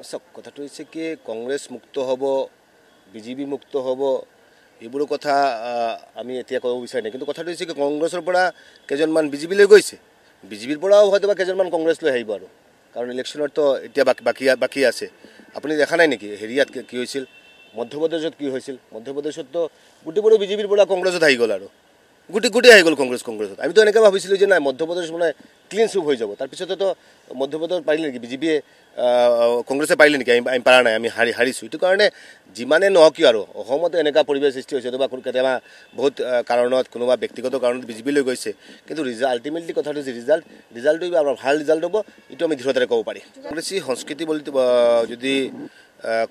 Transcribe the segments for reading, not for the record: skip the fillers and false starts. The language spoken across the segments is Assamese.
চাওক কথাটো হৈছে কি কংগ্ৰেছ মুক্ত হ'ব বিজেপি মুক্ত হ'ব এইবোৰৰ কথা আমি এতিয়া ক'ব বিচাৰি নাই কিন্তু কথাটো হৈছে কি কংগ্ৰেছৰ পৰা কেইজনমান বিজেপিলৈ গৈছে বিজেপিৰ পৰাও হয়তো বা কেইজনমান কংগ্ৰেছলৈ আহিব আৰু কাৰণ ইলেকশ্যনতো এতিয়া বাকী আছে আপুনি দেখা নাই নেকি হেৰিয়াত কি হৈছিল মধ্যপ্ৰদেশত কি হৈছিল মধ্যপ্ৰদেশতো গোটেইবোৰ বিজেপিৰ পৰা কংগ্ৰেছত আহি গ'ল আৰু গোটেই আহি গ'ল কংগ্ৰেছত আমিতো এনেকৈ ভাবিছিলোঁ যে নাই মধ্যপ্ৰদেশ মানে ক্লিন চুপ হৈ যাব তাৰপিছতো মধ্যপ্ৰদেশত পাৰিলে নেকি বিজেপিয়ে কংগ্ৰেছে পাৰিলে নেকি আমি পাৰা নাই আমি হাৰিছোঁ এইটো কাৰণে যিমানে নহওক কিয় আৰু অসমতো এনেকুৱা পৰিৱেশ সৃষ্টি হৈছে বা কেতিয়াবা বহুত কাৰণত কোনোবা ব্যক্তিগত কাৰণত বিজেপিলৈ গৈছে কিন্তু আল্টিমেটলি কথাটো হৈছে ৰিজাল্টটো আমাৰ ভাল ৰিজাল্ট হ'ব এইটো আমি দৃঢ়তাৰে ক'ব পাৰি কংগ্ৰেছী সংস্কৃতি বুলি যদি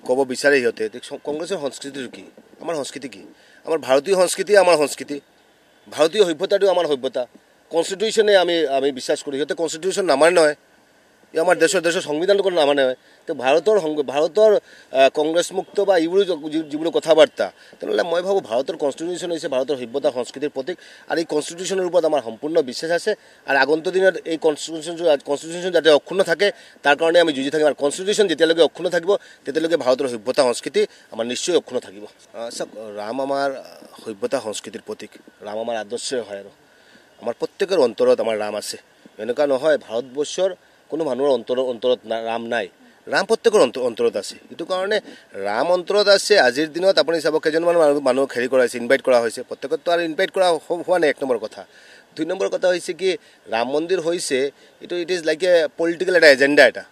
ক'ব বিচাৰে সিহঁতে কংগ্ৰেছৰ সংস্কৃতিটো কি আমাৰ সংস্কৃতি কি আমাৰ ভাৰতীয় সংস্কৃতি আমাৰ সংস্কৃতি ভাৰতীয় সভ্যতাটো আমাৰ সভ্যতা কনষ্টিটিউশ্যনে আমি বিশ্বাস কৰোঁ সিহঁতে কনষ্টিটিউশ্যন নামানে নহয় আমাৰ দেশৰ সংবিধানটো কোনো নামানে হয় তো ভাৰতৰ কংগ্ৰেছ মুক্ত বা এইবোৰ যিবোৰ কথা বাৰ্তা তেনেহ'লে মই ভাবোঁ ভাৰতৰ কনষ্টিটিউশ্যন হৈছে ভাৰতৰ সভ্যতা সংস্কৃতিৰ প্ৰতীক আৰু এই কনষ্টিটিউশ্যনৰ ওপৰত আমাৰ সম্পূৰ্ণ বিশ্বাস আছে আৰু আগন্তুক দিনত এই কনষ্টিটিউশ্যন যাতে অক্ষুণ্ণ থাকে তাৰ কাৰণে আমি যুঁজি থাকিম আৰু কনষ্টিটিউশ্যন যেতিয়ালৈকে অক্ষুণ্ণ থাকিব তেতিয়ালৈকে ভাৰতৰ সভ্যতা সংস্কৃতি আমাৰ নিশ্চয় অক্ষুণ্ণ থাকিব চাওক ৰাম আমাৰ সভ্যতা সংস্কৃতিৰ প্ৰতীক ৰাম আমাৰ আদৰ্শই হয় আৰু আমাৰ প্ৰত্যেকৰ অন্তৰত আমাৰ ৰাম আছে এনেকুৱা নহয় ভাৰতবৰ্ষৰ কোনো মানুহৰ অন্তৰত ৰাম নাই ৰাম প্ৰত্যেকৰ অন্তৰত আছে এইটো কাৰণে ৰাম অন্তৰত আছে আজিৰ দিনত আপুনি চাব কেইজনমান মানুহক হেৰি কৰা হৈছে ইনভাইট কৰা হৈছে প্ৰত্যেকতো আৰু ইনভাইট কৰা হোৱা নাই 1 নম্বৰ কথা 2 নম্বৰ কথা হৈছে কি ৰাম মন্দিৰ হৈছে it is like a political এটা এজেণ্ডা এটা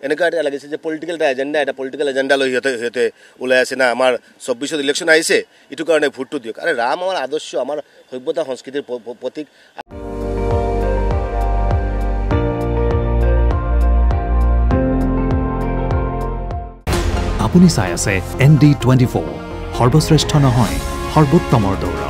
এনেকুৱা এটা লাগিছে যে পলিটিকেল এজেণ্ডা লৈ সিহঁতে ওলাই আছে না আমাৰ 24ত ইলেকশ্যন আহিছে এইটো কাৰণে ভোটটো দিয়ক আৰে ৰাম আমাৰ আদৰ্শ আমাৰ সভ্যতা সংস্কৃতিৰ প্ৰতীক আপুনি চাই আছে ND24 সৰ্বশ্ৰেষ্ঠ নহয় সৰ্বোত্তমৰ দৌৰা